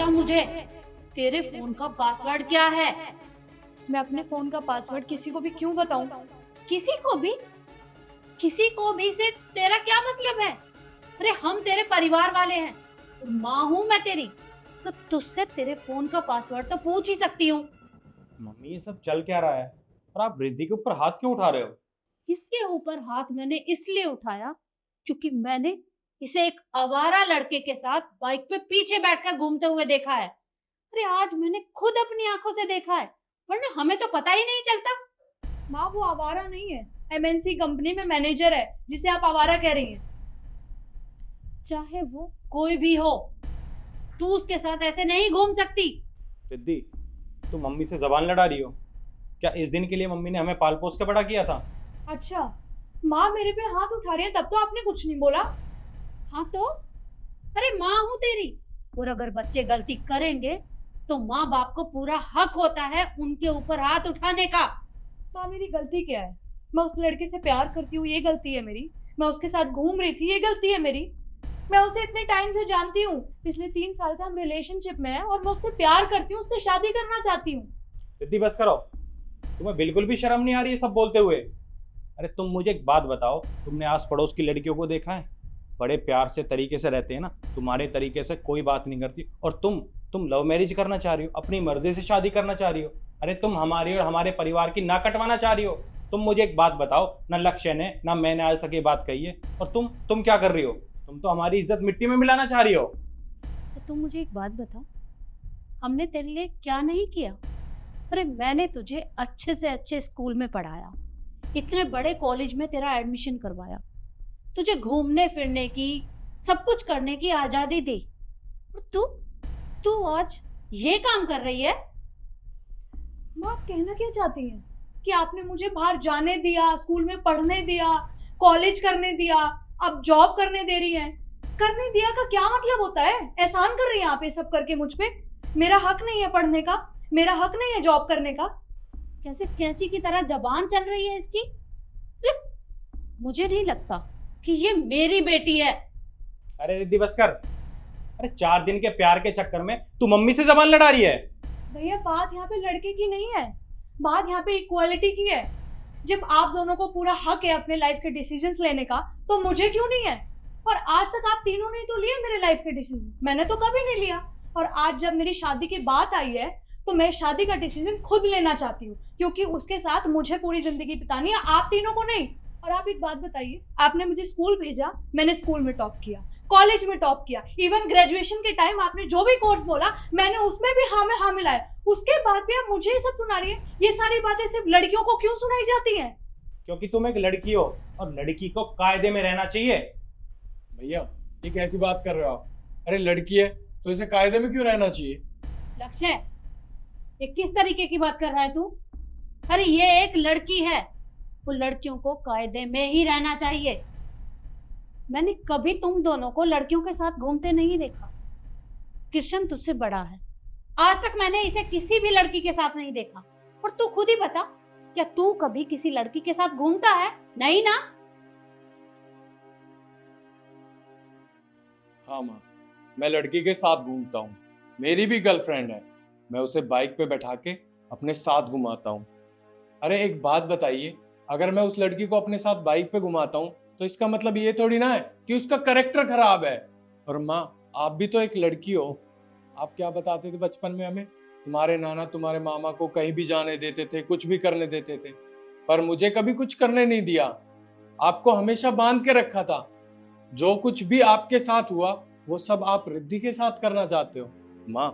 मुझे, तेरे फोन का पासवर्ड क्या है? मैं अपने फोन का पासवर्ड किसी को भी क्यों बताऊं? किसी को भी? किसी को भी से तेरा क्या मतलब है? अरे हम तेरे परिवार वाले हैं और माँ हूँ मैं तेरी, तो तुझसे तेरे फोन का पासवर्ड तो पूछ ही सकती हूँ। मम्मी ये सब चल क्या रहा है और आप रिद्धि के ऊपर हाथ क्यों उठा रहे हो? इसके ऊपर हाथ मैंने इसलिए उठाया क्योंकि मैंने इसे एक आवारा लड़के के साथ बाइक पे पीछे बैठकर घूमते हुए देखा है। अरे आज मैंने खुद अपनी आंखों से देखा है, वरना हमें तो पता ही नहीं चलता। माँ वो आवारा नहीं है, एमएनसी कंपनी में मैनेजर है जिसे आप आवारा कह रही हैं। चाहे वो कोई भी हो, तू उसके साथ ऐसे नहीं घूम सकती। रिद्धि, तुम मम्मी से जबान लड़ा रही हो क्या? इस दिन के लिए मम्मी ने हमें पाल पोस के बड़ा किया था। अच्छा, माँ मेरे पे हाथ उठा रही है तब तो आपने कुछ नहीं बोला। हाँ तो अरे माँ हूँ तेरी, और अगर बच्चे गलती करेंगे तो माँ बाप को पूरा हक होता है उनके ऊपर हाथ उठाने का। माँ मेरी गलती क्या है? मैं उस लड़के से प्यार करती हूँ, ये गलती है मेरी। मैं उसके साथ घूम रही थी, ये गलती है मेरी। मैं उसे इतने टाइम से जानती हूँ, पिछले 3 साल से हम रिलेशनशिप में हैं और मैं उससे प्यार करती हूँ, उससे शादी करना चाहती हूँ। रिद्धि बस करो, तुम्हें बिल्कुल भी शर्म नहीं आ रही है सब बोलते हुए? अरे तुम मुझे एक बात बताओ, तुमने आस पड़ोस की लड़कियों को देखा है? बड़े प्यार से तरीके से रहते हैं ना, तुम्हारे तरीके से कोई बात नहीं करती। और तुम लव मैरिज करना चाह रही हो, अपनी मर्जी से शादी करना चाह रही हो। अरे तुम हमारी और हमारे परिवार की ना कटवाना चाह रही हो। तुम मुझे एक बात बताओ, ना लक्ष्य ने ना मैंने आज तक ये बात कही है, और तुम क्या कर रही हो? तुम तो हमारी इज्जत मिट्टी में मिलाना चाह रही हो। तो तुम मुझे एक बात बता, हमने तेरे लिए क्या नहीं किया? अरे मैंने तुझे अच्छे से अच्छे स्कूल में पढ़ाया, इतने बड़े कॉलेज में तेरा एडमिशन करवाया, तुझे घूमने फिरने की, सब कुछ करने की आजादी दी, और तू तू आज ये काम कर रही है? माँ आप कहना क्या चाहती हैं? कि आपने मुझे बाहर जाने दिया, स्कूल में पढ़ने दिया, कॉलेज करने दिया, अब जॉब करने दे रही हैं। करने दिया का क्या मतलब होता है? एहसान कर रही हैं आप ये सब करके मुझ पे? मेरा हक नहीं है पढ़ने का, मेरा हक नहीं है जॉब करने का। कैसे कैंची की तरह जबान चल रही है इसकी। मुझे नहीं लगता कि ये मेरी बेटी है। अरे रिद्धि बस कर। अरे 4 दिन के प्यार के चक्कर में तू मम्मी से जबान लड़ा रही है। भैया बात यहाँ पे लड़के की नहीं है, बात यहाँ पे इक्वालिटी की है। जब आप दोनों को पूरा हक है अपने लाइफ के डिसीजंस लेने का, तो मुझे क्यों नहीं है? और आज तक आप तीनों ने तो लिए मेरे लाइफ के डिसीजन, मैंने तो कभी नहीं लिया। और आज जब मेरी शादी की बात आई है, तो मैं शादी का डिसीजन खुद लेना चाहती हूँ, क्योंकि उसके साथ मुझे पूरी जिंदगी बितानी है, आप तीनों को नहीं। और आप एक बात बताइए, आपने मुझे स्कूल भेजा, मैंने स्कूल में टॉप किया, कॉलेज में टॉप किया, इवन ग्रेजुएशन के टाइम आपने जो भी कोर्स बोला मैंने उसमें भी हाँ में हाँ मिलाया। उसके बाद भी आप मुझे ये सब सुना रही है। ये सारी बातें सिर्फ लड़कियों को क्यों सुनाई जाती हैं? क्योंकि तुम एक लड़की हो और लड़की को कायदे में रहना चाहिए। भैया ये कैसी बात कर रहे हो आप? अरे लड़की है तो इसे कायदे में क्यों रहना चाहिए? लक्ष्य, ये किस तरीके की बात कर रहा है तू? अरे ये एक लड़की है, वो लड़कियों को कायदे में ही रहना चाहिए। मैंने कभी तुम दोनों को लड़कियों के साथ घूमते नहीं देखा। कृष्ण तुझसे बड़ा है, आज तक मैंने इसे किसी भी लड़की के साथ नहीं देखा। और तू खुद ही बता, क्या तू कभी किसी लड़की के साथ घूमता है? नहीं ना? हाँ माँ, मैं लड़की के साथ घूमता हूँ। मेरी भी गर्लफ्रेंड है, मैं उसे बाइक पे बैठा के अपने साथ घुमाता हूँ। अरे एक बात बताइए, अगर मैं उस लड़की को अपने साथ बाइक पे घुमाता हूँ तो इसका मतलब ये थोड़ी ना है कि उसका करेक्टर खराब है। और माँ आप भी तो एक लड़की हो, आप क्या बताते थे बचपन में हमें? तुम्हारे नाना तुम्हारे मामा को कहीं भी जाने देते थे, कुछ भी करने देते थे, पर मुझे कभी कुछ करने नहीं दिया। आपको हमेशा बांध के रखा था। जो कुछ भी आपके साथ हुआ वो सब आप रिद्धि के साथ करना चाहते हो। माँ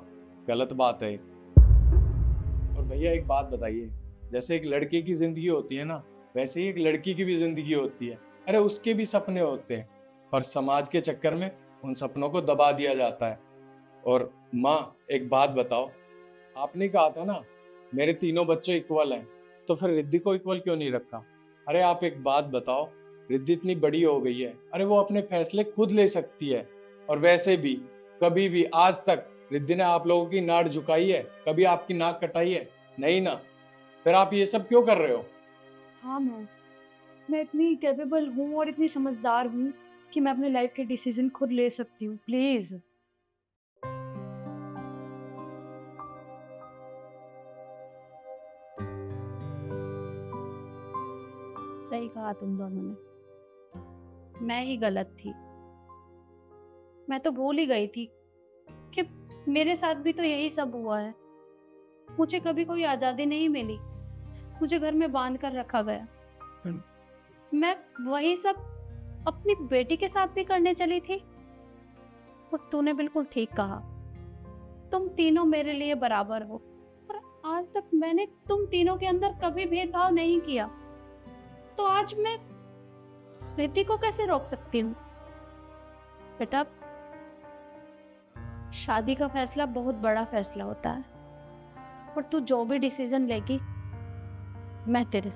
गलत बात है। और भैया एक बात बताइए, जैसे एक लड़के की जिंदगी होती है ना, वैसे ही एक लड़की की भी जिंदगी होती है। अरे उसके भी सपने होते हैं, पर समाज के चक्कर में उन सपनों को दबा दिया जाता है। और माँ एक बात बताओ, आपने कहा था ना मेरे तीनों बच्चे इक्वल हैं, तो फिर रिद्धि को इक्वल क्यों नहीं रखा? अरे आप एक बात बताओ, रिद्धि इतनी बड़ी हो गई है, अरे वो अपने फैसले खुद ले सकती है। और वैसे भी कभी भी आज तक रिद्धि ने आप लोगों की नाक झुकाई है? कभी आपकी नाक कटाई है? नहीं ना। फिर आप ये सब क्यों कर रहे हो? हाँ मैं इतनी कैपेबल हूँ और इतनी समझदार हूँ कि मैं अपने लाइफ के डिसीजन खुद ले सकती हूँ। प्लीज सही कहा तुम दोनों ने, मैं ही गलत थी। मैं तो भूल ही गई थी कि मेरे साथ भी तो यही सब हुआ है। मुझे कभी कोई आज़ादी नहीं मिली, मुझे घर में बांध कर रखा गया। मैं वही सब अपनी बेटी के साथ भी करने चली थी। और तूने बिल्कुल ठीक कहा, तुम तीनों मेरे लिए बराबर हो, और आज तक मैंने तुम तीनों के अंदर कभी भेदभाव नहीं किया। तो आज मैं रिद्धि को कैसे रोक सकती हूँ? बेटा, शादी का फैसला बहुत बड़ा फैसला होता है, और तू जो भी डिसीजन लेगी मैं तेरा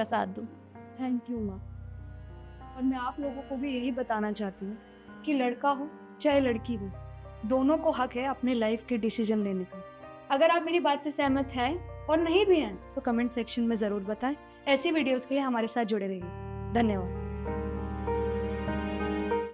साथ दूँ। थैंक यू माँ। और मैं आप लोगों को भी यही बताना चाहती हूँ कि लड़का हो चाहे लड़की हो, दोनों को हक है अपने लाइफ के डिसीजन लेने का। अगर आप मेरी बात से सहमत हैं और नहीं भी हैं तो कमेंट सेक्शन में ज़रूर बताएं। ऐसी वीडियोस के लिए हमारे साथ जुड़े रहिए। धन्यवाद।